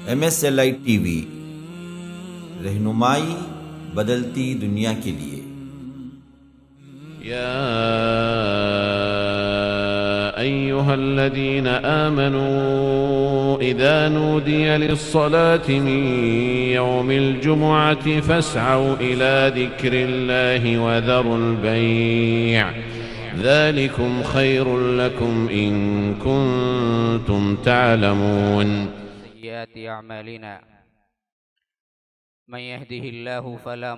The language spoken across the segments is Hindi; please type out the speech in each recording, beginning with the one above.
MSLI TV, रहनुमाई बदलती दुनिया के लिए। या अय्युहल्लज़ीना आमनू इज़ा नूदिया लिस्सलाति मिन यौमिल जुमुअति फस्अऊ इला ज़िक्रिल्लाहि व ज़रुल बैअ ज़ालिकुम खैरुल लकुम इन कुंतुम तअलमून। सय्यिआति अअमालिना मन यहदिहिल्लाहु फला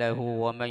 लहु व मन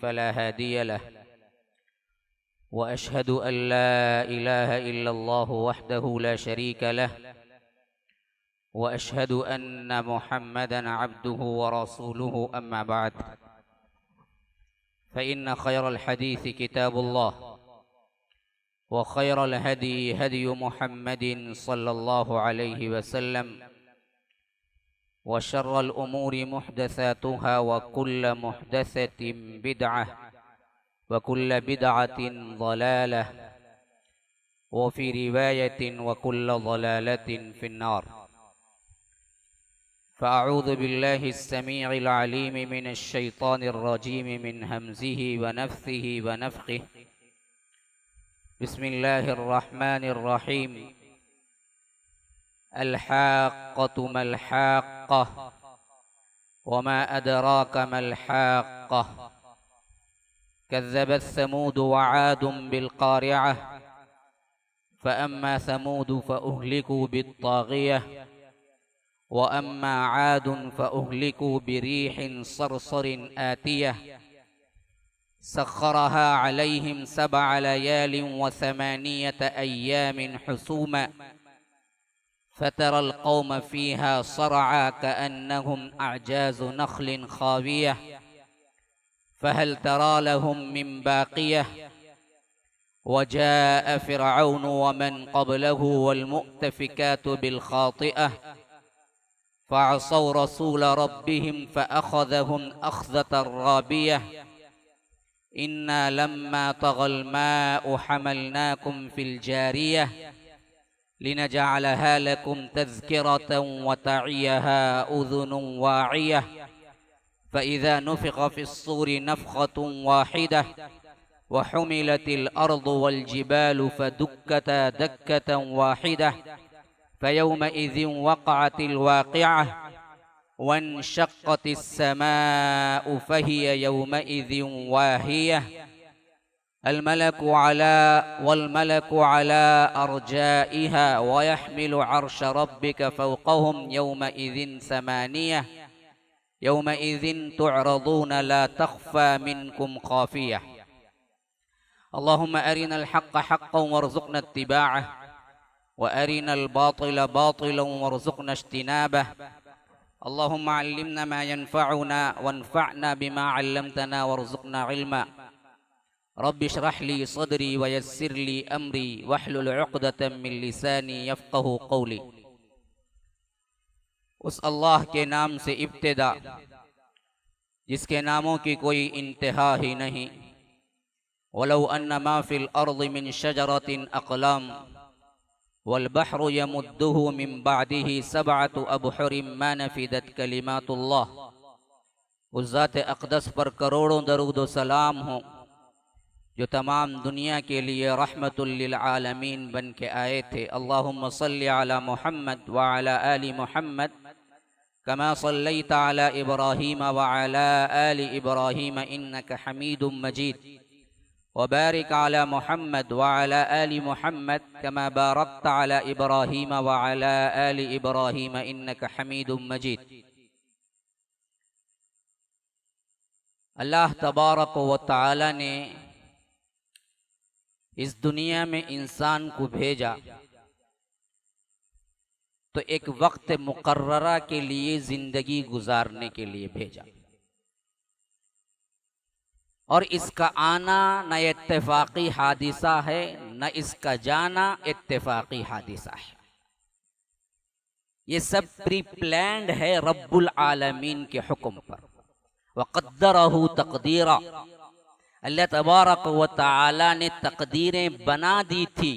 फला हादिय लहु व अशहदु अन ला इलाहा इल्लल्लाहु वहदहु ला शरीका लहु व अशहदु अन्न मुहम्मदन अब्दुहु व रसूलुहु अम्मा बअद फ़इन्न खैरल हदीस किताबुल्लाह व खैरल हदी हदी मुहम्मदिन सल्लल्लाहु अलैहि वसल्लम व शर्रल उमूरि मुहदसातुहा व कुल्ल मुहदसतिन बिदअह व कुल्ल बिदअतिन ज़लालह व फ़ी रिवायतिन व कुल्ल ज़लालतिन फ़िन्नार। फ़अऊज़ु बिल्लाहि अस्समीइल अलीम मिनश शैतानिर रजीम मिन हमज़िहि व नफ़्सिहि व नफ़्ख़िहि। बिस्मिल्लाहिर रहमानिर रहीम। अल-हाक़्क़तु मल-हाक़्क़ह वमा अदराक मल-हाक़्क़ह। कज़्ज़बत समूद व आदुम बिल-क़ारिअह फ़अम्मा समूद फ़अहलिकू बित-ताग़ियह व अम्मा आदुन फ़अहलिकू बिरीहिन सरसरिन आतियह सख़्ख़रहा अलैहिम सबअ लयालिन व समानियत अय्यामिन हुसूमा फ़तरल क़ौम फ़ीहा सरअा कअन्नहुम अअजाज़ु नख़्लिन ख़ावियह फ़हल तरा लहुम मिन बाक़ियह। वजाअ फ़िरऔन वमन क़ब्लहु वल्मुअ्तफ़िकातु बिल-ख़ातिअह फ़असौ रसूल रब्बिहिम फ़अख़ज़हुम अख़ज़तन राबियह। इन्ना लम्मा तग़ल माउ हमलनाकुम फ़िल जारियह लिनजअलहा लकुम तज़किरतन व तअियहा उज़ुनुन वाइयह। फ़इज़ा नुफ़िख़ फ़िस्सूरि नफ़ख़तुन वाहिदह व हुमिलतिल अर्ज़ु वल जिबालु फ़दुक्कता दक्कतन वाहिदह फ़यौमइज़िन वक़अतिल वाक़िअह वन्शक़्क़तिस समाअु फ़हिय यौमइज़िन वाहियह। वल्मलकु अला अर्जाइहा व यहमिलु अर्श रब्बिक फ़ौक़हुम यौमइज़िन समानियह यौमइज़िन तुअरज़ून ला तख़फ़ा मिनकुम ख़ाफ़ियह। अल्लाहुम्मा अरिनल हक़्क़ हक़्क़न वरज़ुक़ना इत्तिबाअह व अरिनल बातिल बातिलन वरज़ुक़ना इज्तिनाबह। अल्लाहुम्मा अल्लिमना मा यनफ़अुना वन्फ़अना बिमा अल्लमतना वरज़ुक़ना इल्मा। रब्बि इश्रह ली सदरी व यस्सिर ली अमरी वहलुल उक़दतम मिन लिसानी यफ़क़हू क़ौली। उस अल्लाह के नाम से इब्तिदा जिसके नामों की कोई इंतहा ही नहीं। वलौ अन्ना मा फ़िल अर्ज़ि मिन शजरतिन अक़लाम वल बहरु यमुद्दुहु मिन बअदिही सबअतु अबहुरिन मा नफ़िदत कलिमातुल्लाह। उस ज़ात अक़दस पर करोड़ों दरूद व सलाम हो जो तमाम दुनिया के लिए रहमतुल लिल आलमीन बन के आए थे। अल्लाहुम्मा सल्लि अला मुहम्मद व अला आलि मुहम्मद कमा सल्लैता अला इब्राहीम व अला आलि इब्राहीम इन्नका हमीदुम मजीद व बारिक अला मुहम्मद व अला आलि मुहम्मद कमा बारकता अला इब्राहीम व अला आलि इब्राहीम इन्नका हमीदुम मजीद। अल्लाह तबारक व तआला ने इस दुनिया में इंसान को भेजा तो एक वक्त मुकर्ररा के लिए जिंदगी गुजारने के लिए भेजा और इसका आना न इत्तेफाकी हादिसा है न इसका जाना इत्तेफाकी हादिसा है। ये सब प्री प्लान्ड है रब्बुल आलमीन के हुक्म पर। वक़द्दरहु तक़दीरा, अल्लाह तबारक व तआला ने तकदीरें बना दी थी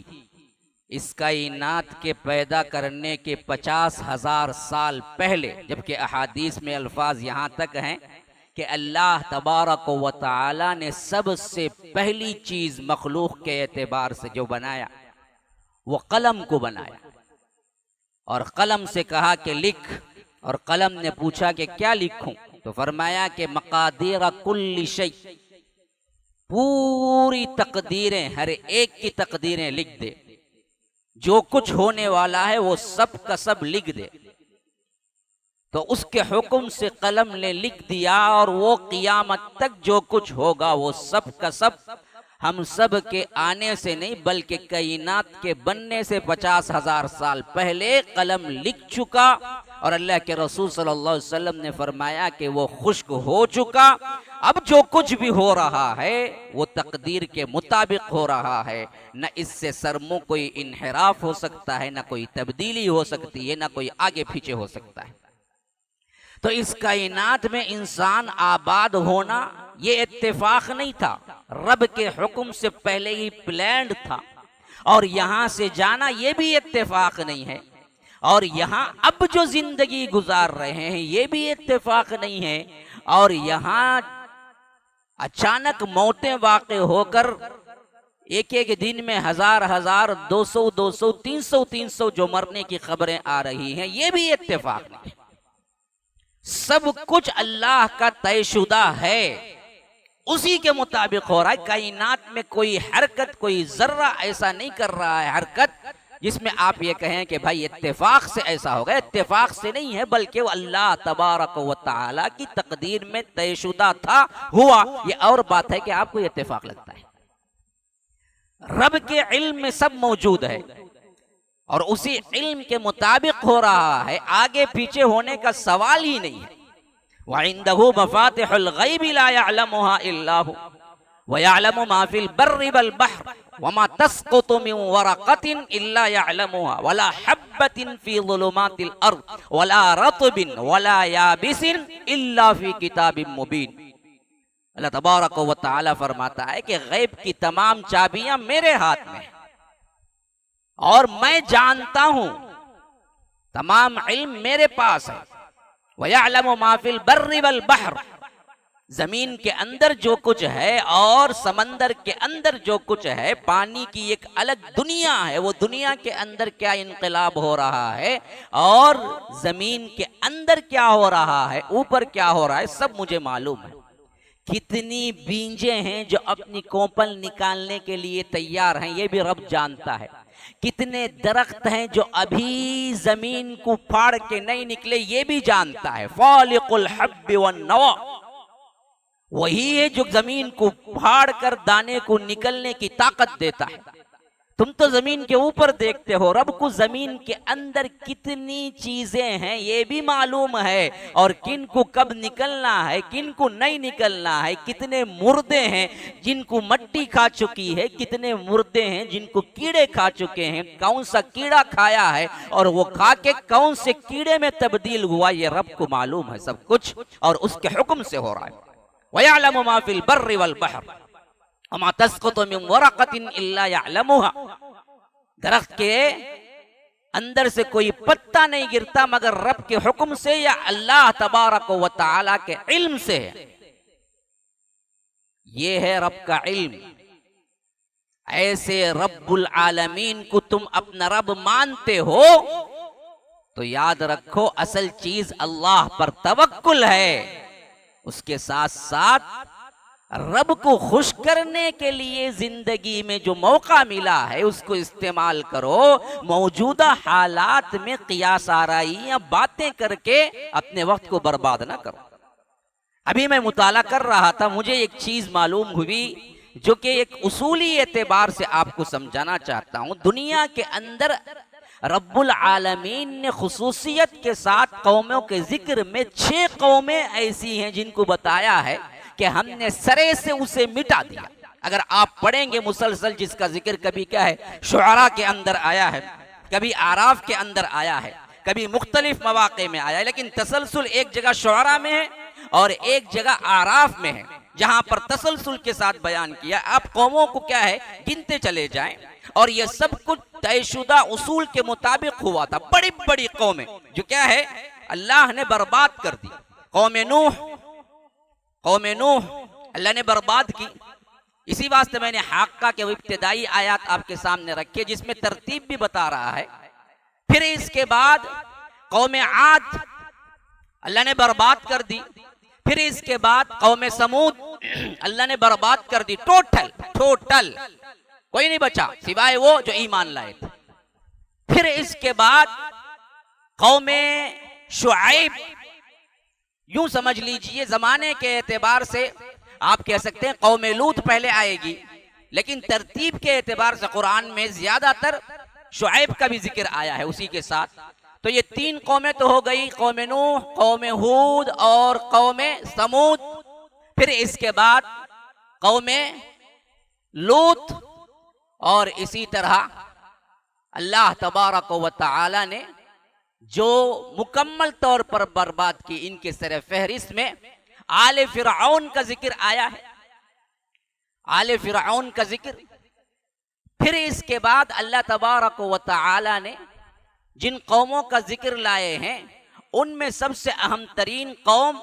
इस कायनात के पैदा करने के 50,000 साल पहले, जबकि अहादीस में अल्फाज यहाँ तक हैं कि अल्लाह तबारक व तआला ने सबसे पहली चीज मखलूक के एतबार से जो बनाया वो कलम को बनाया, और कलम से कहा कि लिख, और कलम ने पूछा कि क्या लिखूं, तो फरमाया कि मकादीर कुल्ली शै, पूरी तकदीरें, हर एक की तकदीरें लिख दे, जो कुछ होने वाला है वो सब का सब लिख दे। तो उसके हुक्म से कलम ने लिख दिया, और वो क़ियामत तक जो कुछ होगा वो सब का सब हम सब के आने से नहीं बल्कि कायनात के बनने से 50,000 साल पहले कलम लिख चुका। और अल्लाह के रसूल सल्लल्लाहु अलैहि वसल्लम ने फरमाया कि वो खुश्क हो चुका, अब जो कुछ भी हो रहा है वो तकदीर के मुताबिक हो रहा है, न इससे सरमो कोई इन्हिराफ हो सकता है, न कोई तब्दीली हो सकती है, न कोई आगे पीछे हो सकता है। तो इस कायनात में इंसान आबाद होना ये इत्तेफाक नहीं था, रब के हुक्म से पहले ही प्लान्ड था, और यहां से जाना ये भी इत्तेफाक नहीं है, और यहां अब जो जिंदगी गुजार रहे हैं ये भी इत्तेफाक नहीं है, और यहां अचानक मौतें वाक़ होकर एक एक दिन में हजार हजार 200 200 300 300 जो मरने की खबरें आ रही हैं ये भी इत्तेफाक नहीं। सब कुछ अल्लाह का तयशुदा है, उसी के मुताबिक हो रहा है। कायनात में कोई हरकत, कोई जर्रा ऐसा नहीं कर रहा है हरकत जिसमें आप ये कहें कि भाई इत्तेफाक से ऐसा होगा। इत्तेफाक से नहीं है, बल्कि वो अल्लाह तबारक व तआला की तकदीर में तयशुदा था, हुआ। ये और बात है कि आपको इत्तेफाक लगता है, रब के इल्म में सब मौजूद है और उसी इल्म के मुताबिक हो रहा है, आगे पीछे होने का सवाल ही नहीं है। व इंदहु मफातिहुल गैबि ला यअलमुहा इल्ला हु व यअलमु मा फिल बर्रि वल बहर व मा तस्कुतु मिन वरक़तिन इल्ला यअलमुहा वला हब्बतिन फी ज़ुलुमातिल अर्द वला रत्बिन वला याबिसिन इल्ला फी किताबिम मुबीन। अल्लाह तबारक व तआला फरमाता है कि गैब की तमाम चाबियां मेरे हाथ में है और मैं जानता हूं, तमाम इल्म मेरे पास है। वयअलमु मा फिल बर्रि वल बहर, जमीन के अंदर जो कुछ है और समंदर के अंदर जो कुछ है, पानी की एक अलग दुनिया है, वो दुनिया के अंदर क्या इनकलाब हो रहा है और जमीन के अंदर क्या हो रहा है, ऊपर क्या हो रहा है, सब मुझे मालूम है। कितनी बींजे हैं जो अपनी कोपल निकालने के लिए तैयार हैं, ये भी रब जानता है। कितने दरख्त हैं जो अभी जमीन को फाड़ के नहीं निकले, ये भी जानता है। फालिकुल हब्बि वन नवा, वही है जो जमीन को फाड़ कर दाने को निकलने की ताकत देता है। तुम तो जमीन के ऊपर देखते हो, रब को जमीन के अंदर कितनी चीजें हैं ये भी मालूम है, और किन को कब निकलना है, किन को नहीं निकलना है। कितने मुर्दे हैं जिनको मट्टी खा चुकी है, कितने मुर्दे हैं जिनको कीड़े खा चुके हैं, कौन सा कीड़ा खाया है और वो खा के कौन से कीड़े में तब्दील हुआ, ये रब को मालूम है सब कुछ, और उसके हुक्म से हो रहा है। वयअलमु मा फिल बर्रि वल बहर वमा तस्कुतु मिन वरक़तिन इल्ला यअलमुहा, दरख्त के अंदर से कोई पत्ता नहीं गिरता मगर रब के हुक्म से या अल्लाह तबारक व तआला के इल्म से है। ये है रब का इल्म। ऐसे रब्बुल आलमीन को तुम अपना रब मानते हो तो याद रखो असल चीज अल्लाह पर तवक्कुल है। उसके साथ साथ रब को खुश करने के लिए जिंदगी में जो मौका मिला है उसको इस्तेमाल करो। मौजूदा हालात में कियास आराई या बातें करके अपने वक्त को बर्बाद ना करो। अभी मैं मुताला कर रहा था, मुझे एक चीज मालूम हुई जो कि एक उसूली एतबार से आपको समझाना चाहता हूं। दुनिया के अंदर रब्बुल आलमीन ने खुसूसियत के साथ कौमों के जिक्र में 6 कौमें ऐसी हैं जिनको बताया है कि हमने सरे से उसे मिटा दिया। अगर आप पढ़ेंगे मुसलसल, जिसका जिक्र कभी क्या है शुअरा के अंदर आया है, कभी आराफ के अंदर आया है, कभी मुख्तलिफ मवाक़े में आया है, लेकिन तसलसल एक जगह शुअरा में है और एक जगह आराफ में है, जहां पर तसलसल के साथ बयान किया। आप कौमों को क्या है गिनते चले जाएं और ये सब कुछ तयशुदा उसूल के मुताबिक हुआ था। बड़ी बड़ी कौमें जो क्या है अल्लाह ने बर्बाद कर दी। कौम नूह अल्लाह ने बर्बाद की। इसी वास्ते मैंने हाक्का के इब्तिदाई आयात आपके सामने रखे जिसमें तरतीब भी बता रहा है। फिर इसके बाद कौम आद अल्लाह ने बर्बाद कर दी। फिर इसके बाद कौम समूद अल्लाह ने बर्बाद कर दी। टोटल कोई नहीं बचा सिवाय वो जो ईमान लाए थे। फिर इसके बाद कौम शुआइब, यूं समझ लीजिए जमाने के एतबार से आप कह सकते हैं कौम लूत पहले आएगी, लेकिन तरतीब के एतबार से कुरान में ज्यादातर शुआइब का भी जिक्र आया है उसी के साथ। तो ये तीन कौमें तो हो गई, कौम नूह, कौम हूद और कौम समूद। फिर इसके बाद कौम लूत और इसी तरह अल्लाह तबारक व तआला ने जो मुकम्मल तौर पर बर्बाद की, इनके सर फहरिस्त में आले फिरऔन का जिक्र आया है, आले फिरऔन का जिक्र। फिर इसके बाद अल्लाह तबारक व तआला ने जिन कौमों का जिक्र लाए हैं उनमें सबसे अहम तरीन कौम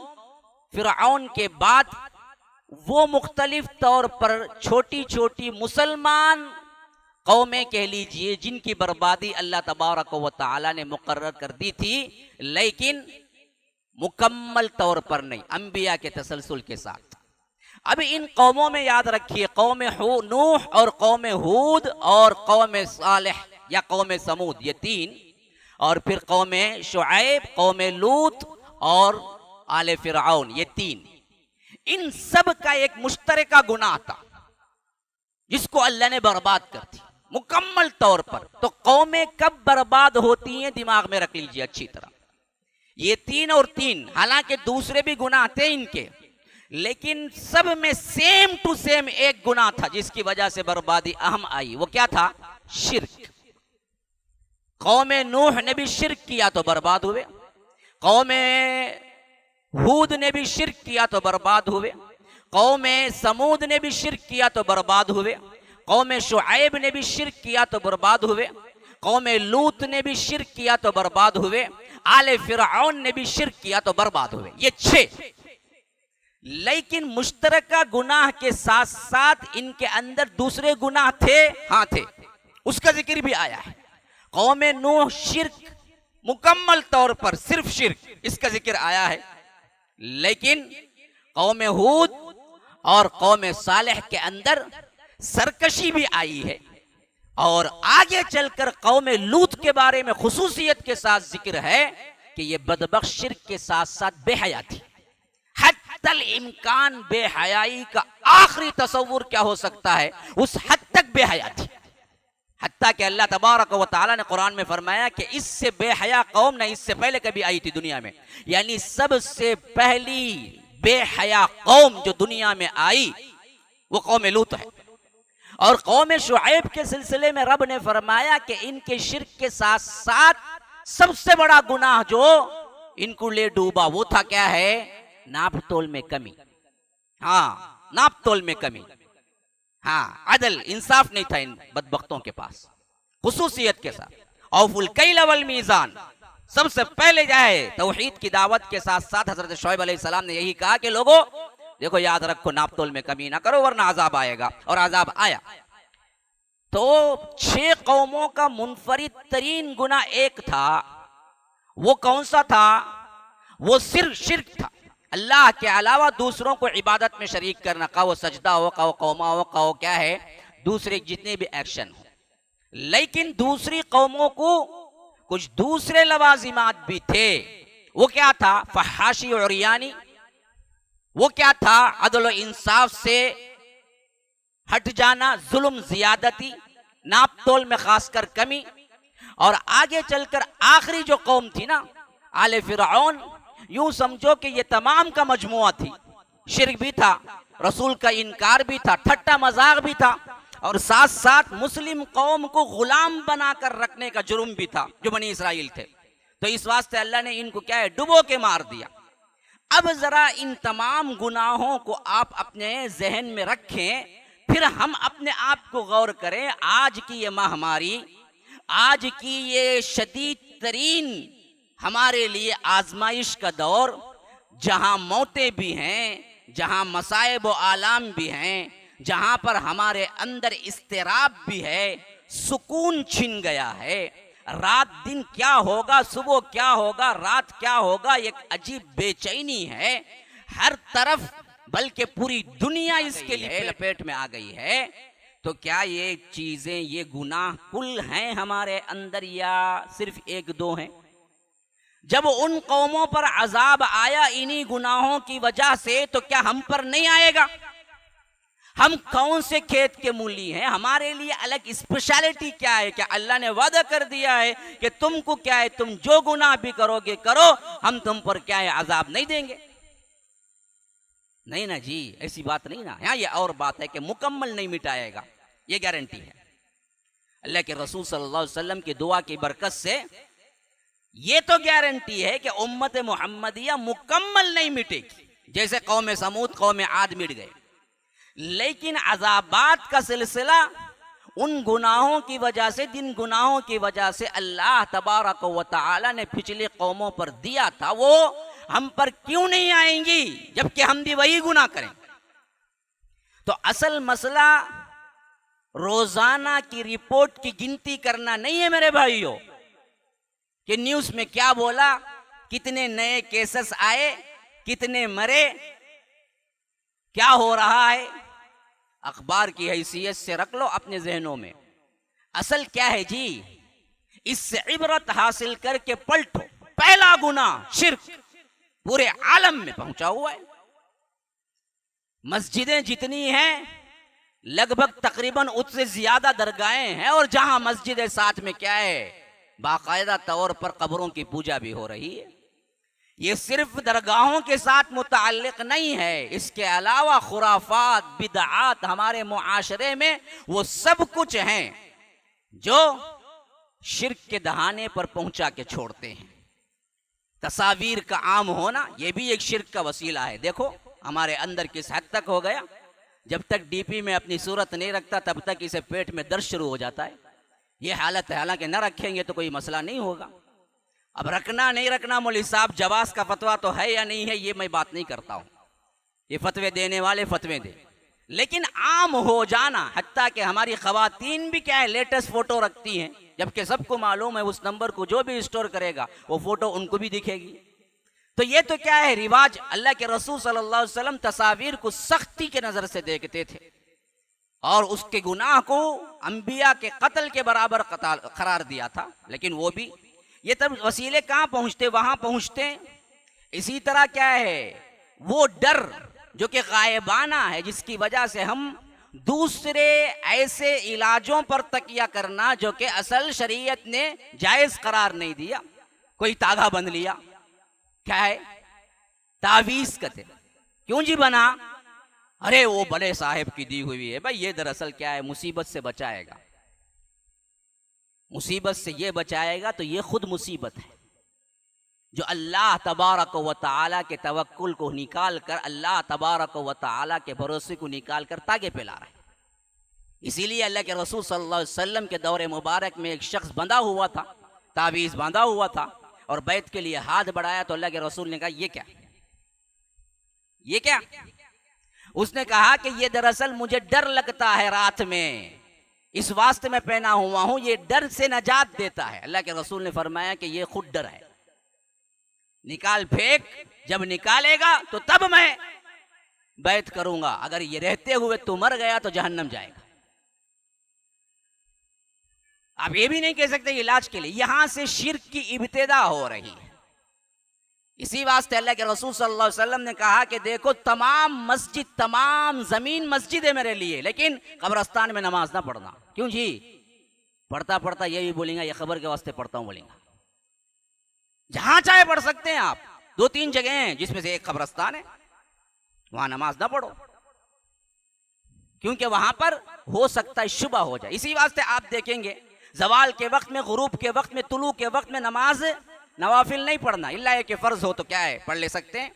फिरऔन के बाद वो मुख्तलिफ तौर पर छोटी छोटी मुसलमान कौमें कह लीजिए जिनकी बर्बादी अल्लाह तबारक व तआला ने मुकर्रर कर दी थी, लेकिन मुकम्मल तौर पर नहीं, अंबिया के तसलसल के साथ। अब इन कौमों में याद रखिए कौम नूह और कौम हूद और कौम सालेह या कौम समूद, ये तीन, और फिर कौम शुआइब, कौम लूत और आले फिरऔन, ये तीन। इन सब का एक मुश्तरका गुनाह था जिसको अल्लाह ने बर्बाद कर दी मुकम्मल तौर पर। तो कौमें कब बर्बाद होती हैं दिमाग में रख लीजिए अच्छी तरह। ये तीन और तीन, हालांकि दूसरे भी गुनाह थे इनके, लेकिन सब में सेम टू सेम एक गुनाह था जिसकी वजह से बर्बादी अहम आई। वो क्या था? शिर्क। कौम नूह ने भी शिर्क किया तो बर्बाद हुए, कौम हूद ने भी शिर्क किया तो बर्बाद हुए, कौम समूद ने भी शिर्क किया तो बर्बाद हुए, कौम शुआइब ने भी शिर्क किया तो बर्बाद हुए, कौम लूत ने भी शिर्क किया तो बर्बाद हुए, आले फिरऔन ने भी शिर्क किया तो बर्बाद हुए। ये 6। लेकिन मुश्तरका गुनाह के साथ साथ इनके अंदर दूसरे गुनाह थे, हाँ थे, उसका जिक्र भी आया है। कौम नूह शिर्क मुकम्मल तौर पर सिर्फ शिर्क, इसका जिक्र आया है। लेकिन कौम हूद और कौम सालेह के अंदर सरकशी भी आई है, और आगे चलकर कौम लूत के बारे में खुसूसियत के साथ जिक्र है कि ये बदबख्श शिर्क के साथ साथ बेहया थी। हत्तल इम्कान बेहयाई का आखिरी तसव्वुर क्या हो सकता है, उस हद तक बेहया थी। हत्ता कि अल्लाह तबारक व तआला ने कुरान में फरमाया कि इससे बेहया कौम न इससे पहले कभी आई थी दुनिया में, यानी सबसे पहली बेहया कौम जो दुनिया में आई वो कौम लूत है। और कौम शुआइब के सिलसिले में रब ने फरमाया कि इनके शिर्क के साथ साथ सबसे बड़ा गुनाह जो इनको ले डूबा वो था क्या है? नाप तोल में कमी। हाँ, नाप तोल में कमी। हाँ, अदल इंसाफ नहीं था इन बदबख्तों के पास, खुसूसियत के साथ। औफुल कैल वल मीज़ान, सबसे पहले जाए तौहीद की दावत के साथ साथ हजरत शुआइब अलैहिस्सलाम ने यही कहा कि लोगों देखो याद रखो नाप तोल में कमी ना करो वरना अजाब आएगा, और अजाब आया। तो 6 कौमों का मुनफरिद तरीन गुनाह एक था, वो कौन सा था? वो सिर्फ शिर्क था, अल्लाह के अलावा दूसरों को इबादत में शरीक करना, का वो सजदा हो, का वो कौमा हो, का वो क्या है दूसरे जितने भी एक्शन हो। लेकिन दूसरी कौमों को कुछ दूसरे लवाजिमात भी थे। वो क्या था? फहाशी और यानी, वो क्या था? अदल इंसाफ से हट जाना, जुल्म जियादती, नाप तोल में खासकर कमी। और आगे चलकर आखिरी जो कौम थी ना आले फिरऔन, यूं समझो कि ये तमाम का मजमुआ थी। शिर्क भी था, रसूल का इनकार भी था, ठट्टा मजाक भी था, और साथ साथ मुस्लिम कौम को गुलाम बनाकर रखने का जुर्म भी था जो बनी इसराइल थे। तो इस वास्ते अल्लाह ने इनको क्या है डुबो के मार दिया। अब जरा इन तमाम गुनाहों को आप अपने जहन में रखें फिर हम अपने आप को गौर करें, आज की ये महामारी, आज की ये शदीद तरीन हमारे लिए आजमाइश का दौर, जहां मौतें भी हैं, जहां मसाइब व आलाम भी हैं, जहां पर हमारे अंदर इस्तिराब भी है, सुकून छिन गया है, रात दिन क्या होगा, सुबह क्या होगा, रात क्या होगा, एक अजीब बेचैनी है हर तरफ, बल्कि पूरी दुनिया इसके लिए लपेट में आ गई है। तो क्या ये चीजें, ये गुनाह कुल हैं हमारे अंदर या सिर्फ एक दो हैं? जब उन कौमों पर अजाब आया इन्हीं गुनाहों की वजह से, तो क्या हम पर नहीं आएगा? हम कौन से खेत के मूली हैं? हमारे लिए अलग स्पेशलिटी क्या है? क्या अल्लाह ने वादा कर दिया है कि तुमको क्या है, तुम जो गुनाह भी करोगे करो, हम तुम पर क्या है अजाब नहीं देंगे? नहीं ना जी, ऐसी बात नहीं ना। यहाँ ये और बात है कि मुकम्मल नहीं मिटाएगा, ये गारंटी है। अल्लाह के रसूल सल्लल्लाहु अलैहि वसल्लम की दुआ की बरकत से ये तो गारंटी है कि उम्मत मुहम्मदिया मुकम्मल नहीं मिटेगी, जैसे कौम समूद, कौम आद मिट गए। लेकिन अजाबात का सिलसिला उन गुनाहों की वजह से, जिन गुनाहों की वजह से अल्लाह तबारक व तआला ने पिछले कौमों पर दिया था, वो हम पर क्यों नहीं आएंगी जबकि हम भी वही गुनाह करें? तो असल मसला रोजाना की रिपोर्ट की गिनती करना नहीं है मेरे भाइयों, कि न्यूज में क्या बोला, कितने नए केसेस आए, कितने मरे, क्या हो रहा है। अखबार की हैसियत से रख लो अपने जहनों में। असल क्या है जी, इससे इबरत हासिल करके पलटो। पहला गुनाह शिर्क पूरे आलम में पहुंचा हुआ है। मस्जिदें जितनी हैं, लगभग तकरीबन उससे ज्यादा दरगाहें हैं, और जहां मस्जिद है साथ में क्या है, बाकायदा तौर पर कब्रों की पूजा भी हो रही है। ये सिर्फ दरगाहों के साथ मुताल्लिक नहीं है, इसके अलावा खुराफात, बिदआत हमारे मुआशरे में वो सब कुछ हैं जो शिर्क के दहाने पर पहुंचा के छोड़ते हैं। तस्वीर का आम होना ये भी एक शिर्क का वसीला है। देखो हमारे अंदर किस हद तक हो गया, जब तक डीपी में अपनी सूरत नहीं रखता तब तक इसे पेट में दर्द शुरू हो जाता है। ये हालत है, हालांकि न रखेंगे तो कोई मसला नहीं होगा। अब रखना नहीं रखना मौलवी साहब, जवाज का फतवा तो है या नहीं है, ये मैं बात नहीं करता हूँ, ये फतवे देने वाले फतवे दे। लेकिन आम हो जाना, हत्ता कि हमारी खवातीन भी क्या है, लेटेस्ट फोटो रखती हैं, जबकि सबको मालूम है उस नंबर को जो भी स्टोर करेगा वो फोटो उनको भी दिखेगी। तो ये तो क्या है, रिवाज। अल्लाह के रसूल सल्लल्लाहु अलैहि वसल्लम तस्वीर को सख्ती के नजर से देखते थे और उसके गुनाह को अंबिया के कत्ल के बराबर करार दिया था। लेकिन वो भी, ये तब वसीले कहाँ पहुंचते, वहां पहुंचते। इसी तरह क्या है, वो डर जो कि गायबाना है, जिसकी वजह से हम दूसरे ऐसे इलाजों पर तकिया करना जो कि असल शरीयत ने जायज करार नहीं दिया। कोई तागा बंध लिया, क्या है, तावीज कहते, क्यों जी बना, अरे वो बड़े साहब की दी हुई है। भाई ये दरअसल क्या है, मुसीबत से बचाएगा, मुसीबत से ये बचाएगा, तो ये खुद मुसीबत है जो अल्लाह तबारक व तआला के तवक्कुल को निकाल कर, अल्लाह तबारक व तआला के भरोसे को निकाल कर तागे पे ला रहा है। इसीलिए अल्लाह के रसूल सल्लल्लाहु अलैहि वसल्लम के दौरे मुबारक में एक शख्स बंधा हुआ था, तावीज बांधा हुआ था, और बैत के लिए हाथ बढ़ाया तो अल्लाह के रसूल ने कहा ये क्या, ये क्या? उसने कहा कि ये दरअसल मुझे डर लगता है रात में, इस वास्ते में पहना हुआ हूं, ये डर से नजात देता है। अल्लाह के रसूल ने फरमाया कि ये खुद डर है, निकाल फेंक, जब निकालेगा तो तब मैं बैत करूंगा, अगर ये रहते हुए तू मर गया तो जहन्नम जाएगा। आप ये भी नहीं कह सकते इलाज के लिए, यहां से शिर्क की इब्तिदा हो रही है। इसी वास्ते अल्लाह के रसूल सल्लल्लाहु अलैहि वसल्लम ने कहा कि देखो तमाम मस्जिद, तमाम जमीन मस्जिद है मेरे लिए, लेकिन कब्रस्तान में नमाज ना पढ़ना। क्यों जी? पढ़ता पढ़ता ये भी बोलेंगे ये खबर के वास्ते पढ़ता हूं, बोलेंगे। जहां चाहे पढ़ सकते हैं आप, 2-3 जगह हैं जिसमें से एक कब्रस्तान है, वहां नमाज ना पढ़ो, क्योंकि वहां पर हो सकता है शुबह हो जाए। इसी वास्ते आप देखेंगे जवाल के वक्त में, गुरूब के वक्त में, तुलू के वक्त में नमाज नवाफिल नहीं पढ़ना, इल्ला कि फर्ज हो तो क्या है पढ़ ले सकते हैं।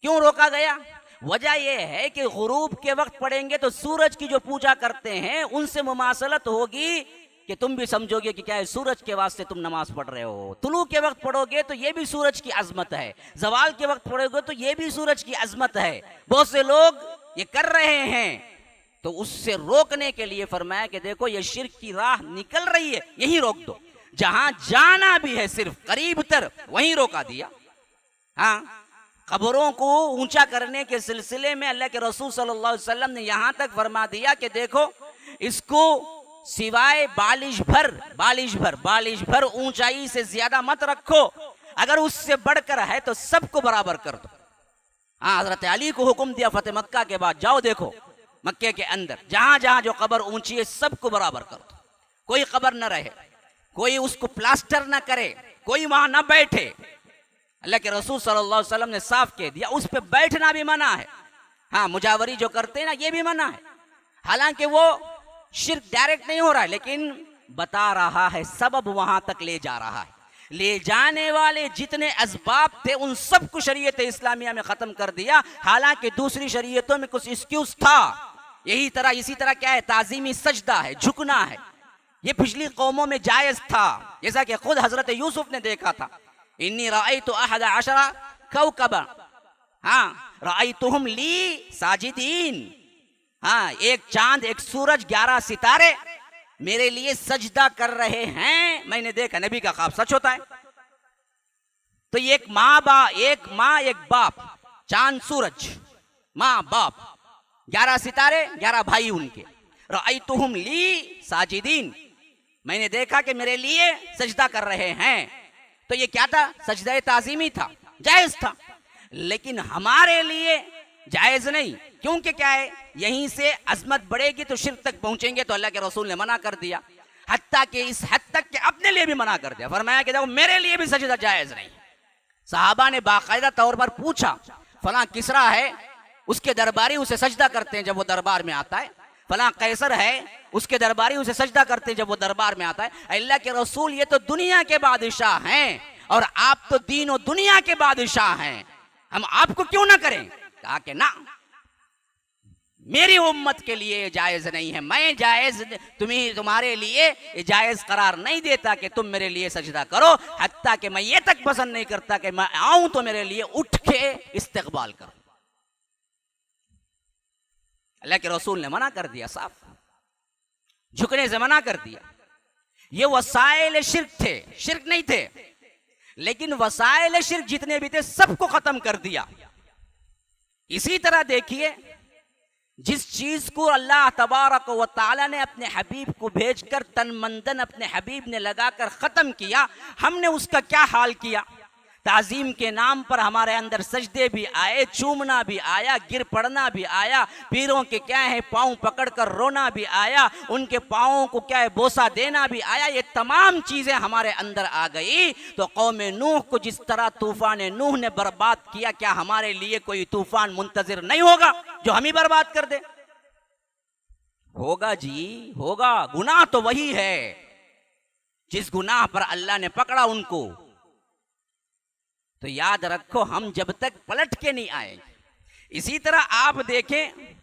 क्यों रोका गया? वजह यह है कि गुरूब के वक्त पढ़ेंगे तो सूरज की जो पूजा करते हैं उनसे मुमासलत होगी कि तुम भी समझोगे कि क्या है, सूरज के वास्ते तुम नमाज पढ़ रहे हो। तुलू के वक्त पढ़ोगे तो ये भी सूरज की अजमत है, जवाल के वक्त पढ़ोगे तो ये भी सूरज की अजमत है। बहुत से लोग ये कर रहे हैं, तो उससे रोकने के लिए फरमाया कि देखो ये शिर्क की राह निकल रही है, यहीं रोक दो। जहां जाना भी है सिर्फ करीब तर, वहीं रोका दिया। हाँ, कब्रों को ऊंचा करने के सिलसिले में अल्लाह के रसूल सल्लल्लाहु अलैहि वसल्लम ने यहां तक फरमा दिया कि देखो इसको सिवाय बालिश भर ऊंचाई से ज्यादा मत रखो, अगर उससे बढ़कर है तो सबको बराबर कर दो। हाँ, हजरत अली को हुक्म दिया फतेह मक्का के बाद, जाओ देखो मक्के के अंदर जहां जहां जो कब्र ऊंची है सबको बराबर कर दो, कोई कब्र न रहे, कोई उसको प्लास्टर न करे, कोई वहां न बैठे। अल्लाह के रसूल सल्लल्लाहु अलैहि वसल्लम ने साफ कह दिया उस पे बैठना भी मना है। हाँ, मुजावरी जो करते हैं ना ये भी मना है। हालांकि वो शिर्क डायरेक्ट नहीं हो रहा है, लेकिन बता रहा है सबब वहां तक ले जा रहा है। ले जाने वाले जितने असबाब थे उन सबको शरीयत इस्लामिया में खत्म कर दिया। हालांकि दूसरी शरीयतों में कुछ एक्सक्यूज था। इसी तरह क्या है, ताजीमी सजदा है, झुकना है, ये पिछली कौमों में जायज था। जैसा कि खुद हजरत यूसुफ ने देखा था, इन्नी रअयतु अहद अशरा कौकबा, हाँ रअयतुहुम ली साजिदीन, हाँ एक चांद एक सूरज 11 सितारे मेरे लिए सजदा कर रहे हैं, मैंने देखा। नबी का ख्वाब सच होता है। तो एक माँ एक बाप, चांद सूरज, माँ बाप, 11 सितारे, 11 भाई उनके। रअयतुहुम ली साजिदीन, मैंने देखा कि मेरे लिए सजदा कर रहे हैं। तो ये क्या था, सजदा ताजीमी था, जायज था। लेकिन हमारे लिए जायज नहीं, क्योंकि क्या है, यहीं से अजमत बढ़ेगी तो शिर्क तक पहुंचेंगे, तो अल्लाह के रसूल ने मना कर दिया। हत्ता कि इस हद तक कि अपने लिए भी मना कर दिया, फरमाया कि देखो मेरे लिए भी सजदा जायज नहीं। सहाबा ने बाकायदा तौर पर पूछा, फलां किसरा है उसके दरबारी उसे सजदा करते हैं जब वो दरबार में आता है, फलां कैसर है उसके दरबारी उसे सजदा करते हैं जब वो दरबार में आता है। अल्लाह के रसूल ये तो दुनिया के बादशाह हैं और आप तो दीन और दुनिया के बादशाह हैं, हम आपको क्यों ना करें। कहा कि ना, मेरी उम्मत के लिए जायज नहीं है, मैं जायज तुम्हारे लिए जायज करार नहीं देता कि तुम मेरे लिए सजदा करो। हत्ता कि मैं ये तक पसंद नहीं करता कि मैं आऊं तो मेरे लिए उठ के इस्तकबाल करो। अल्लाह के रसूल ने मना कर दिया, साफ झुकने से मना कर दिया। ये वसाइल शिर्क थे, शिर्क नहीं थे, लेकिन वसाइल शिर्क जितने भी थे सबको खत्म कर दिया। इसी तरह देखिए, जिस चीज को अल्लाह तबारक व तआला ने अपने हबीब को भेजकर तन मंदन अपने हबीब ने लगाकर खत्म किया, हमने उसका क्या हाल किया। ताजीम के नाम पर हमारे अंदर सजदे भी आए, चूमना भी आया, गिर पड़ना भी आया, पीरों के क्या है पांव पकड़कर रोना भी आया, उनके पांवों को क्या है बोसा देना भी आया। ये तमाम चीजें हमारे अंदर आ गई। तो कौम नूह को जिस तरह तूफान नूह ने बर्बाद किया, क्या हमारे लिए कोई तूफान मुंतजिर नहीं होगा जो हम ही बर्बाद कर दे। होगा जी, होगा। गुनाह तो वही है जिस गुनाह पर अल्लाह ने पकड़ा उनको। तो याद रखो, हम जब तक पलट के नहीं आए। इसी तरह आप देखें,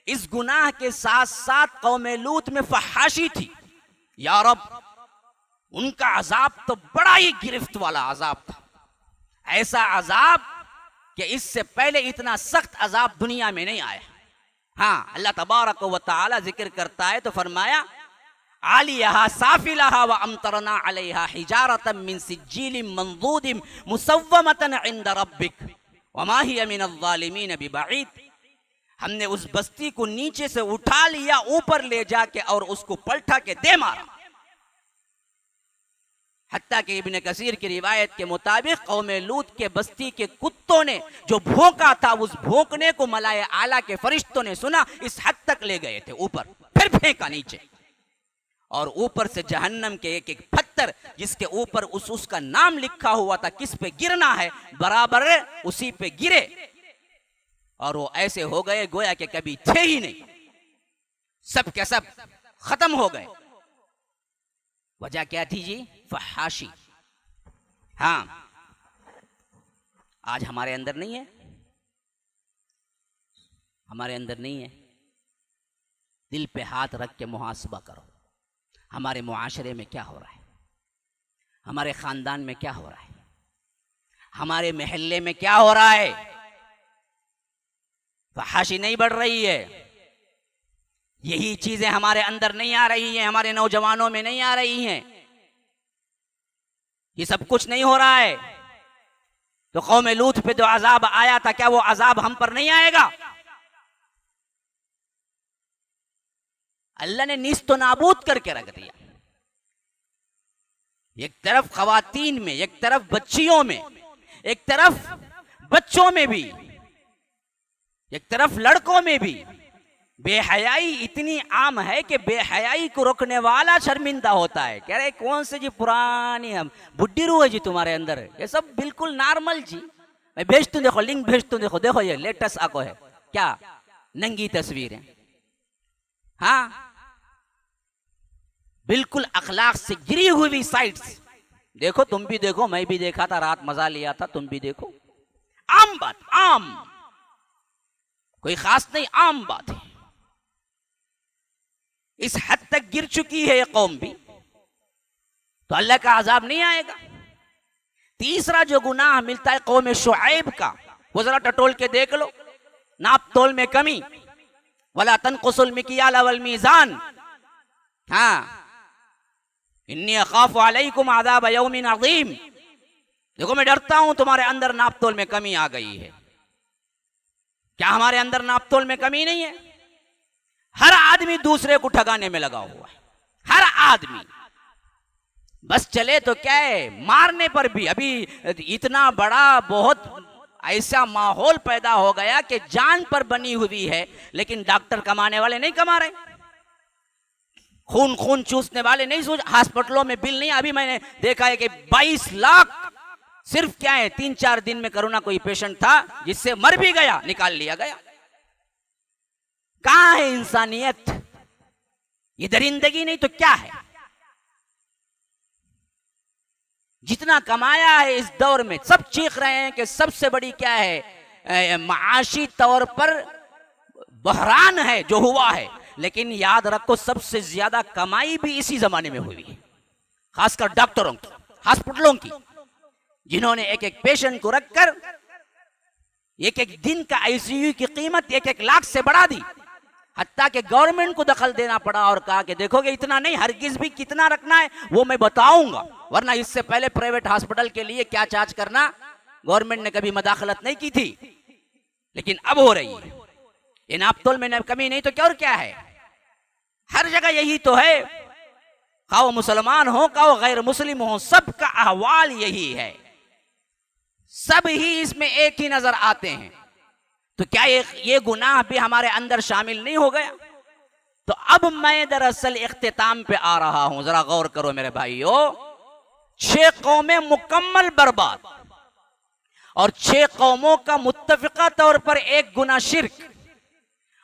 इस गुनाह के साथ साथ कौम लूत में फहाशी थी। या रब, उनका अजाब तो बड़ा ही गिरफ्त वाला अजाब था, ऐसा अजाब कि इससे पहले इतना सख्त अजाब दुनिया में नहीं आया। हाँ, अल्लाह तबारक व तआला जिक्र करता है तो फरमाया, आलियहा साफिलहा व अमतरना अलैहा हिजारतम मिन सिज्जीलिम मंदूदिम मुसव्वमतन इंद रब्बिक वमा हिय मिनज़ ज़ालिमीन बिबईद। हमने उस बस्ती को नीचे से उठा लिया, ऊपर ले जाके और उसको पलटा के दे मारा। हत्ता कि इब्न कसीर की रिवायत के मुताबिक कौम लूत के बस्ती के कुत्तों ने जो भौंका था, उस भौंकने को मलाए आला के फरिश्तों ने सुना, इस हद तक ले गए थे ऊपर, फिर फेंका नीचे। और ऊपर से जहन्नम के एक एक पत्थर जिसके ऊपर उसका नाम लिखा हुआ था, किस पे गिरना है, बराबर उसी पे गिरे। और वो ऐसे हो गए गोया कि कभी थे ही नहीं, सब के सब खत्म हो गए। वजह क्या थी जी? फहाशी। हाँ, आज हमारे अंदर नहीं है। हमारे अंदर नहीं है। दिल पे हाथ रख के मुहासबा करो, हमारे मुआशरे में क्या हो रहा है, हमारे खानदान में क्या हो रहा है, हमारे महल्ले में क्या हो रहा है। फहाशी नहीं बढ़ रही है, यही चीजें हमारे अंदर नहीं आ रही हैं, हमारे नौजवानों में नहीं आ रही हैं, ये सब कुछ नहीं हो रहा है। तो कौम लूत पे जो अजाब आया था, क्या वो अजाब हम पर नहीं आएगा? अल्लाह ने नीस्तो नाबूद करके रख दिया। एक तरफ खवातीन में, एक तरफ बच्चियों में, एक तरफ बच्चों में भी, एक तरफ लड़कों में भी बेहयाई इतनी आम है कि बेहयाई को रोकने वाला शर्मिंदा होता है। कह रहे कौन से जी पुरानी हम बुड्ढी रूह है जी तुम्हारे अंदर, ये सब बिल्कुल नॉर्मल जी। मैं भेजता हूं, देखो लिंक भेजता हूं, देखो देखो ये लेटेस्ट आको है क्या, नंगी तस्वीरें। हाँ, बिल्कुल अखलाक से गिरी हुई साइट्स। देखो, तुम भी देखो, मैं भी देखा था, रात मजा लिया था, तुम भी देखो। आम बात, आम, कोई खास नहीं, आम बात है। इस हद तक गिर चुकी है ये कौम भी, तो अल्लाह का अजाब नहीं आएगा। तीसरा जो गुनाह मिलता है कौम शुआइब का, वो जरा टटोल के देख लो। नाप तोल में कमी, वला तनकुसुल मिकियाल वल मीजान। हाँ, इन्नी अखाफु अलैकुम अज़ाब यौमिन अज़ीम। देखो, मैं डरता हूं तुम्हारे अंदर नाप तोल में कमी आ गई है। क्या हमारे अंदर नाप तोल में कमी नहीं है? हर आदमी दूसरे को ठगाने में लगा हुआ है, हर आदमी। बस चले तो क्या है, मारने पर भी। अभी इतना बड़ा बहुत ऐसा माहौल पैदा हो गया कि जान पर बनी हुई है, लेकिन डॉक्टर कमाने वाले नहीं कमा रहे, खून खून चूसने वाले नहीं सोच, हॉस्पिटलों में बिल नहीं। अभी मैंने देखा है कि 22 लाख सिर्फ क्या है, 3-4 दिन में कोरोना कोई पेशेंट था जिससे मर भी गया, निकाल लिया गया। कहां है इंसानियत? ये दरिंदगी नहीं तो क्या है? जितना कमाया है इस दौर में, सब चीख रहे हैं कि सबसे बड़ी क्या है, माशी तौर पर बहरान है जो हुआ है। लेकिन याद रखो, सबसे ज्यादा कमाई भी इसी जमाने में हुई है, खासकर डॉक्टरों की, हॉस्पिटलों की, जिन्होंने एक एक पेशेंट को रखकर एक एक दिन का आईसीयू की कीमत 1-1 लाख से बढ़ा दी। हत्ता कि गवर्नमेंट को दखल देना पड़ा और कहा कि देखोगे इतना नहीं, हरगिज भी कितना रखना है वो मैं बताऊंगा, वरना इससे पहले प्राइवेट हॉस्पिटल के लिए क्या चार्ज करना गवर्नमेंट ने कभी मदाखलत नहीं की थी, लेकिन अब हो रही है। ये नापतोल में कमी नहीं तो क्या और क्या है? हर जगह यही तो है, खाओ मुसलमान हो खाओ गैर मुस्लिम हो, सबका अहवाल यही है, सब ही इसमें एक ही नजर आते हैं। तो क्या ये गुनाह भी हमारे अंदर शामिल नहीं हो गया? तो अब मैं दरअसल इख्तिताम पे आ रहा हूं, जरा गौर करो मेरे भाइयों। 6 कौमें मुकम्मल बर्बाद और 6 कौमों का मुत्तफिका तौर पर एक गुनाह शिर्क,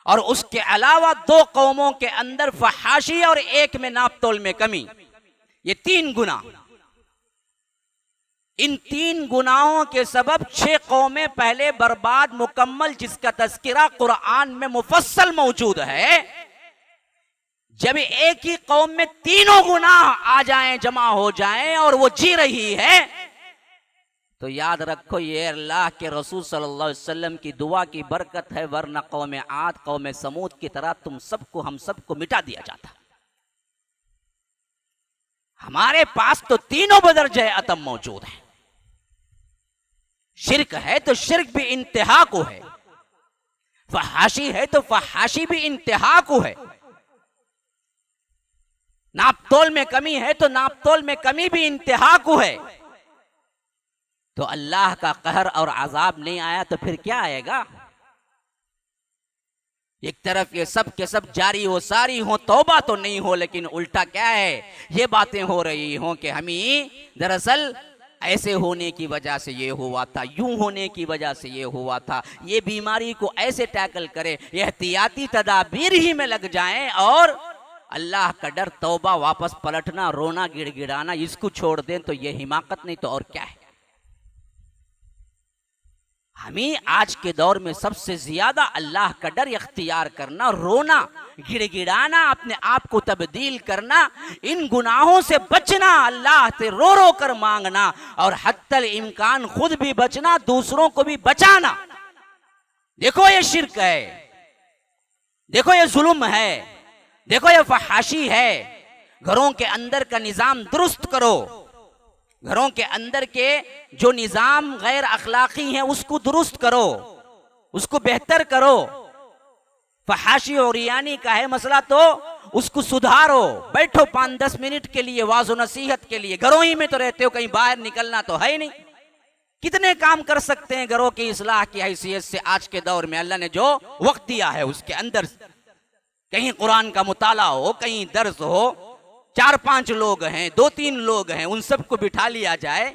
और उसके अलावा 2 कौमों के अंदर फहाशी और एक में नापतोल में कमी। ये 3 गुनाह, इन 3 गुनाहों के सबब 6 कौमें पहले बर्बाद मुकम्मल, जिसका तज़किरा कुरान में मुफस्सल मौजूद है। जब एक ही कौम में तीनों गुनाह आ जाएं, जमा हो जाएं और वो जी रही है, तो याद रखो ये अल्लाह के रसूल सल्लल्लाहु अलैहि वसल्लम की दुआ की बरकत है, वरना कौम आद कौम समूद की तरह तुम सबको हम सबको मिटा दिया जाता। हमारे पास तो तीनों बदरजे अतम मौजूद है। शिर्क है तो शिर्क भी इंतहा को है, फहाशी है तो फहाशी भी इंतहा को है, नापतोल में कमी है तो नापतोल में कमी भी इंतहा को है। तो अल्लाह का कहर और अजाब नहीं आया तो फिर क्या आएगा? एक तरफ ये सब के सब जारी हो सारी हो, तौबा तो नहीं हो, लेकिन उल्टा क्या है, ये बातें हो रही हो कि हमें दरअसल ऐसे होने की वजह से ये हुआ था, यूं होने की वजह से ये हुआ था, ये बीमारी को ऐसे टैकल करें, एहतियाती तदाबीर ही में लग जाएं और अल्लाह का डर, तौबा, वापस पलटना, रोना गिड़गिड़ाना, इसको छोड़ दें तो ये हिमाकत नहीं तो और क्या है? हमें आज के दौर में सबसे ज्यादा अल्लाह का डर इख्तियार करना, रोना, गिड़गिड़ाना, अपने आप को तब्दील करना, इन गुनाहों से बचना, अल्लाह से रो रो कर मांगना और हत्तल इम्कान खुद भी बचना, दूसरों को भी बचाना। देखो ये शिर्क है, देखो ये जुल्म है, देखो ये फहाशी है। घरों के अंदर का निजाम दुरुस्त करो, घरों के अंदर के जो निजाम गैर अखलाकी है उसको दुरुस्त करो, उसको बेहतर करो। फहाशी और रियानी का है मसला तो उसको सुधारो। बैठो 5-10 मिनट के लिए वाज़ो नसीहत के लिए। घरों ही में तो रहते हो, कहीं बाहर निकलना तो है ही नहीं। कितने काम कर सकते हैं घरों की इस्लाह की हैसियत से। आज के दौर में अल्लाह ने जो वक्त दिया है उसके अंदर कहीं कुरान का मुताला हो, कहीं दर्स हो, 4-5 लोग हैं, 2-3 लोग हैं, उन सबको बिठा लिया जाए।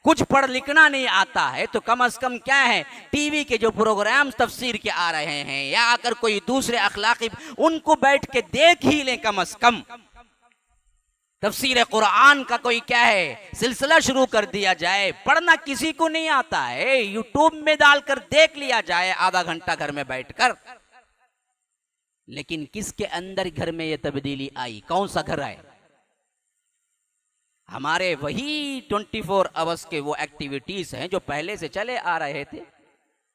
कुछ पढ़ लिखना नहीं आता है तो कम से कम क्या है, टीवी के जो प्रोग्राम तफसीर के आ रहे हैं या अगर कोई दूसरे अखलाकी, उनको बैठ के देख ही लें। कम से कम तफसीर कुरान का कोई क्या है सिलसिला शुरू कर दिया जाए। पढ़ना किसी को नहीं आता है, यूट्यूब में डालकर देख लिया जाए आधा घंटा घर में बैठकर। लेकिन किसके अंदर घर में ये तब्दीली आई? कौन सा घर है? हमारे वही 24 आवर्स के वो एक्टिविटीज हैं जो पहले से चले आ रहे थे।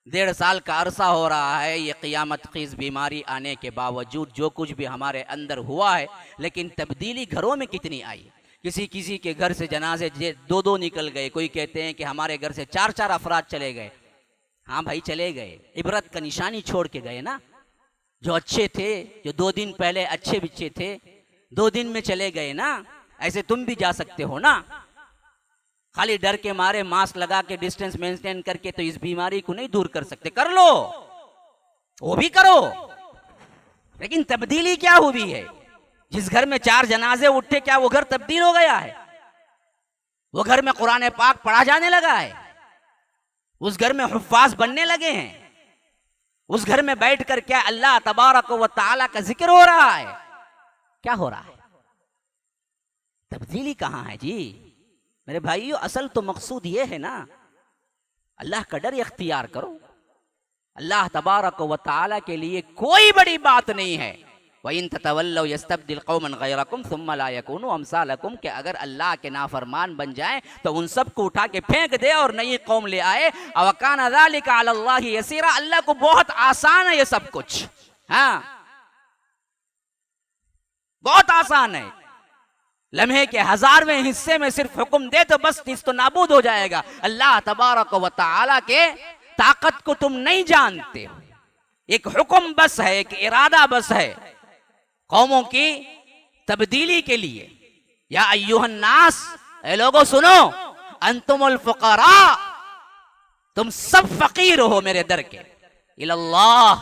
1.5 साल का अरसा हो रहा है ये क़ियामत ख़ीज़ बीमारी आने के बावजूद जो कुछ भी हमारे अंदर हुआ है, लेकिन तब्दीली घरों में कितनी आई। किसी किसी के घर से जनाजे 2-2 निकल गए। कोई कहते हैं कि हमारे घर से 4-4 अफराद चले गए। हाँ भाई चले गए, इबरत का निशानी छोड़ के गए ना। जो अच्छे थे, जो 2 दिन पहले अच्छे बिच्छे थे, 2 दिन में चले गए ना। ऐसे तुम भी जा सकते हो ना। खाली डर के मारे मास्क लगा के डिस्टेंस मेंटेन करके तो इस बीमारी को नहीं दूर कर सकते। कर लो, वो भी करो, लेकिन तब्दीली क्या हुई है? जिस घर में 4 जनाजे उठे, क्या वो घर तब्दील हो गया है? वो घर में कुरान पाक पढ़ा जाने लगा है? उस घर में हुफ्फाज बनने लगे हैं? उस घर में बैठकर क्या अल्लाह तबारक व तआला का जिक्र हो रहा है? क्या हो रहा है? तब्दीली कहां है जी मेरे भाइयों? असल तो मकसूद ये है ना, अल्लाह का डर इख्तियार करो। अल्लाह तबारक व तआला के लिए कोई बड़ी बात नहीं है। व इन ततवल्लौ यस्तब्दिल कौमन गैरकुम सुम्मा ला यकूनु अमसालकुम, कि अगर अल्लाह के नाफरमान बन जाए तो उन सबको उठा के फेंक दे और नई कौम ले आए। अव कान ज़ालिका अलल्लाहि यसीरा, अल्लाह को बहुत आसान है ये सब कुछ। हाँ, बहुत आसान है। लम्हे के 1000वें हिस्से में सिर्फ हुक्म दे तो बस तो नाबूद हो जाएगा। अल्लाह तबारक व तआला के ताकत को तुम नहीं जानते हो। एक हुक्म बस है, एक इरादा बस है कौमों की तब्दीली के लिए। या अय्युहन नास, ए लोगों सुनो, अंतुमुल फुकरा, तुम सब फकीर हो मेरे दर के। इलल्लाह,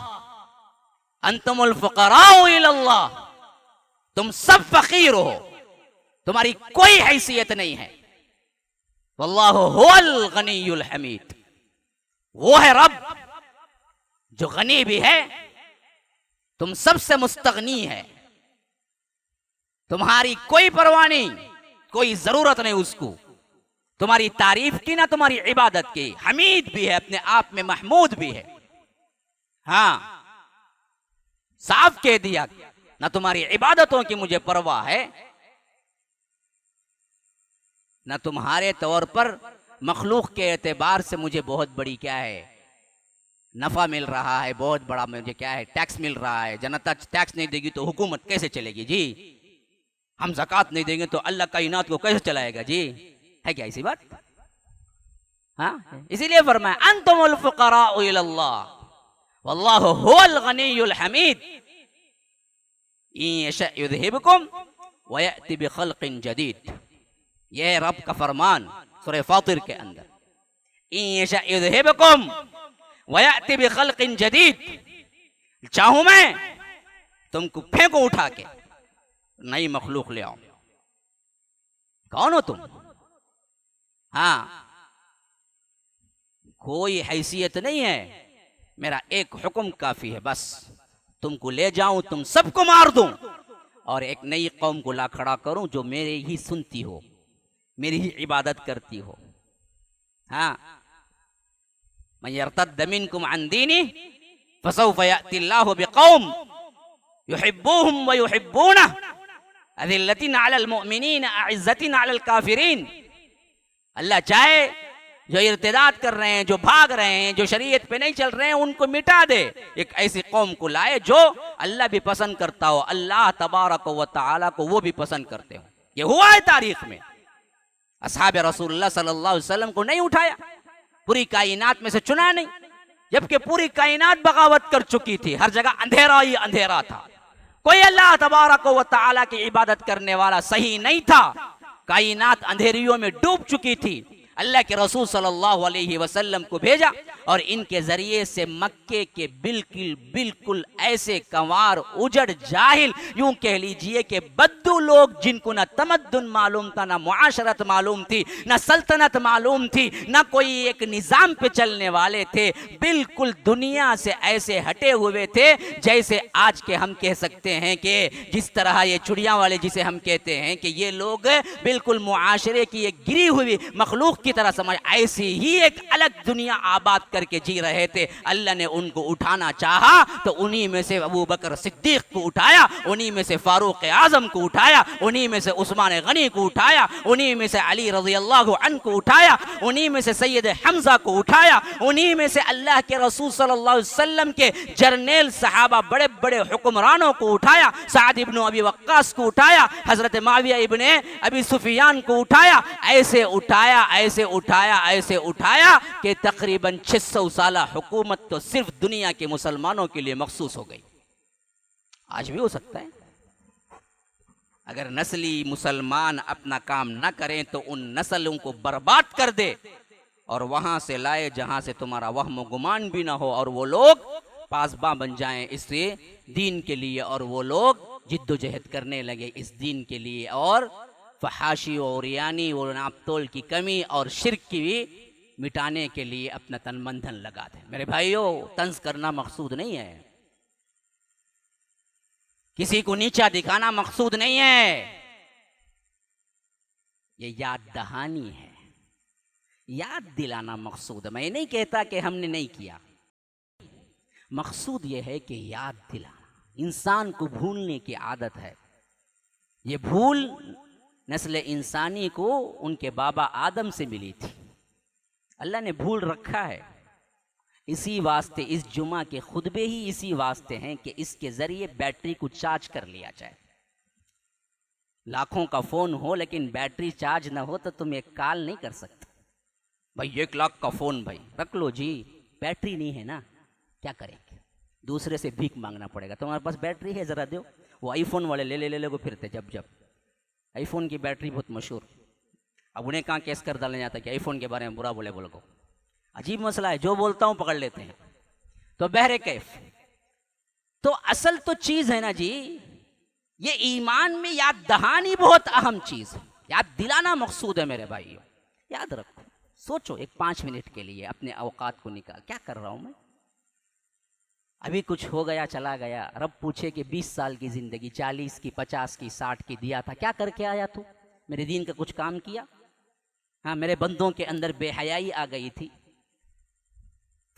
अंतुमुल फुकरा इलल्लाह, तुम सब फकीर हो, तुम्हारी कोई हैसियत नहीं है। वल्लाहु हुवल गनियुल हमीद, वो है रब जो गनी भी है, तुम सबसे मुस्तगनी है। तुम्हारी कोई परवाह नहीं, कोई जरूरत नहीं उसको, तुम्हारी तारीफ की ना तुम्हारी इबादत की। हमीद भी है, अपने आप में महमूद भी है। हाँ, साफ कह दिया, ना तुम्हारी इबादतों की मुझे परवाह है, ना तुम्हारे तौर पर मखलूक के एतबार से मुझे बहुत बड़ी क्या है नफा मिल रहा है, बहुत बड़ा मुझे क्या है टैक्स मिल रहा है। जनता टैक्स नहीं देगी तो हुकूमत कैसे चलेगी जी? हम ज़कात नहीं देंगे तो अल्लाह कायनात को कैसे चलाएगा जी? है क्या ऐसी बात? हाँ, इसीलिए फरमाया अंतुमुल फुकराउ इलल्लाह वल्लाहु हुवल गनियुल हमीद इन यशा युज़हिबकुम व यअति बिखल्क़िन जदीद। यह रब का फरमान सूरह फातिर के अंदर, इन यशा युज़हिबकुम व यअति बिखल्क़िन जदीद, चाहूं मैं तुमको फेंको उठा के नई मखलूक ले आऊं। कौन हो तुम? हाँ, कोई हैसियत नहीं है, मेरा एक हुक्म काफी है, बस तुमको ले जाऊं, तुम सबको मार दूं और एक नई कौम को ला खड़ा करूं जो मेरे ही सुनती हो, मेरी ही इबादत करती हो। हाँ, मन यर्तद्द मिनकुम अन दीनिही फसौफ यअतिल्लाहु बिकौम युहिब्बुहुम व युहिब्बूनहु अज़िल्लतिन अलल मुअमिनीन अइज़्ज़तिन अलल काफ़िरीन। अल्लाह चाहे जो इर्तिदाद कर रहे हैं, जो भाग रहे हैं, जो शरीयत पे नहीं चल रहे हैं, उनको मिटा दे, एक ऐसी कौम को लाए जो अल्लाह भी पसंद करता हो, अल्लाह तबारक व तआला को वो भी पसंद करते हो। ये हुआ है तारीख में। असहाब रसूलुल्लाह सल्लल्लाहु अलैहि वसल्लम को नहीं उठाया, पूरी कायनात में से चुना नहीं, जबकि पूरी कायनात बगावत कर चुकी थी, हर जगह अंधेरा ही अंधेरा था, कोई अल्लाह तबारक व तआला की इबादत करने वाला सही नहीं था, कायनात अंधेरियों में डूब चुकी थी। अल्लाह के रसूल सल्लल्लाहु अलैहि वसल्लम को भेजा और इनके जरिए से मक्के के बिल्कुल ऐसे कंवार उजड़ जाहिल, यूं कह लीजिए कि बद्दू लोग, जिनको ना तमद्दुन मालूम था, ना मुआशरत मालूम थी, ना सल्तनत मालूम थी, ना कोई एक निज़ाम पे चलने वाले थे, बिल्कुल दुनिया से ऐसे हटे हुए थे जैसे आज के हम कह सकते हैं कि जिस तरह ये चिड़िया वाले जिसे हम कहते हैं कि ये लोग बिल्कुल मुआशरे की एक गिरी हुई मखलूक की तरह समझ, ऐसी ही एक अलग दुनिया आबाद करके जी रहे थे। अल्लाह ने उनको उठाना चाहा तो उन्हीं में से अबू बकर सिद्दीक को उठाया, उन्हीं में से फारूक आजम को उठाया, उन्हीं में से उस्मान गनी को उठाया, उन्हीं में से अली रज़ियल्लाहु अन्हु को उठाया, उन्हीं में से सैयद हमजा को उठाया, उन्हीं में से अल्लाह के रसूल सल्लल्लाहु अलैहि वसल्लम के जर्नेल सहाबा बड़े बड़े हुक्मरानों को उठाया, साद इब्न अबी वक्कास को उठाया, हजरत माविया इब्न अबी सुफियान को उठाया, ऐसे उठाया ऐसे उठाया कि तकरीबन 600 साल हुकूमत तो सिर्फ दुनिया के मुसलमानों के लिए मखसूस हो गई। आज भी हो सकता है, अगर नस्ली मुसलमान अपना काम न करें तो उन नस्लों को बर्बाद कर दे और वहां से लाए जहां से तुम्हारा वहम गुमान भी ना हो, और वो लोग पासबां बन जाएं इस दीन के लिए, और वो लोग जिद्दोजहद करने लगे इस दीन के लिए, और फहाशी और यानी और नापतोल की कमी और शिर्क की भी मिटाने के लिए अपना तन मन धन लगा दे। मेरे भाइयों, तंज करना मकसूद नहीं है, किसी को नीचा दिखाना मकसूद नहीं है, ये याद दहानी है, याद दिलाना मकसूद है। मैं नहीं कहता कि हमने नहीं किया, मकसूद ये है कि याद दिलाना। इंसान को भूलने की आदत है, ये भूल नस्ल इंसानी को उनके बाबा आदम से मिली थी, अल्लाह ने भूल रखा है। इसी वास्ते इस जुमा के खुतबे ही इसी वास्ते हैं कि इसके जरिए बैटरी को चार्ज कर लिया जाए। लाखों का फोन हो लेकिन बैटरी चार्ज ना हो तो तुम एक कॉल नहीं कर सकते। भाई 1 लाख का फोन भाई रख लो जी, बैटरी नहीं है ना, क्या करेंगे, दूसरे से भीख मांगना पड़ेगा। तुम्हारे पास बैटरी है जरा दो। वो आईफोन वाले ले को फिरते, जब आईफोन की बैटरी बहुत मशहूर। अब उन्हें कहाँ केस कर डालने जाता कि आईफोन के बारे में बुरा बोले बोल को। अजीब मसला है, जो बोलता हूँ पकड़ लेते हैं। तो बहरे कैफ, तो असल तो चीज है ना जी, ये ईमान में याद दहानी बहुत अहम चीज है, याद दिलाना मकसूद है। मेरे भाइयों याद रखो, सोचो एक 5 मिनट के लिए अपने औकात को निकाल, क्या कर रहा हूं मैं, अभी कुछ हो गया चला गया। रब पूछे कि 20 साल की जिंदगी 40 की 50 की 60 की दिया था, क्या करके आया तू, मेरे दीन का कुछ काम किया? हाँ, मेरे बंदों के अंदर बेहयाई आ गई थी,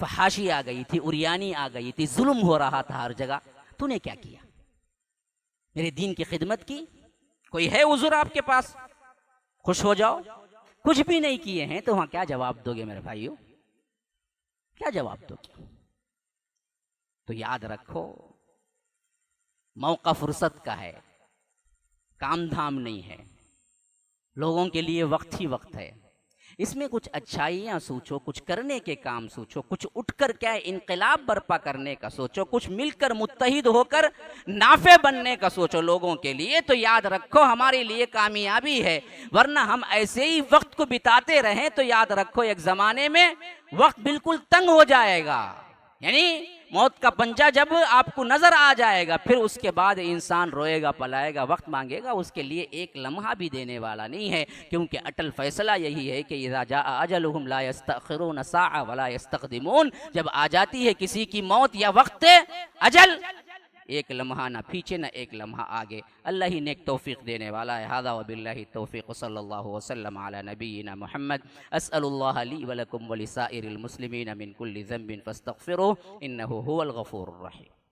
फहाशी आ गई थी, उरियानी आ गई थी, जुल्म हो रहा था हर जगह, तूने क्या किया? मेरे दीन की खिदमत की? कोई है उज़ुर आपके पास? खुश हो जाओ। कुछ भी नहीं किए हैं तो वहां क्या जवाब दोगे मेरे भाइयों, क्या जवाब दोगे? तो याद रखो, मौका फुर्सत का है, काम धाम नहीं है, लोगों के लिए वक्त ही वक्त है। इसमें कुछ अच्छाइयाँ सोचो, कुछ करने के काम सोचो, कुछ उठकर क्या इनकलाब बर्पा करने का सोचो, कुछ मिलकर मुत्तहिद होकर नाफे बनने का सोचो लोगों के लिए। तो याद रखो हमारे लिए कामयाबी है, वरना हम ऐसे ही वक्त को बिताते रहें तो याद रखो एक ज़माने में वक्त बिल्कुल तंग हो जाएगा। यानी मौत का पंजा जब आपको नजर आ जाएगा, फिर उसके बाद इंसान रोएगा, पलाएगा, वक्त मांगेगा, उसके लिए एक लम्हा भी देने वाला नहीं है। क्योंकि अटल फैसला यही है कि इज़ा जाअ अजलुहुम ला यस्तअखिरून साअ वला यस्तक़दिमून, जब आ जाती है किसी की मौत या वक्त अजल, एक लम्हा ना पीछे ना एक लम्हा आगे। अल्लाह ही नेक तौफीक देने वाला है। हादा व बिल्लाहि तौफीक सल्लल्लाहु वसल्लम अला नबीना मुहम्मद। अस्अलुल्लाह ली व लकुम व लिसाइरिल मुस्लिमीन मिन कुल्ली ज़ंबिन फस्तगफिरुहु इन्नहु हुवल गफूरुर रहीम।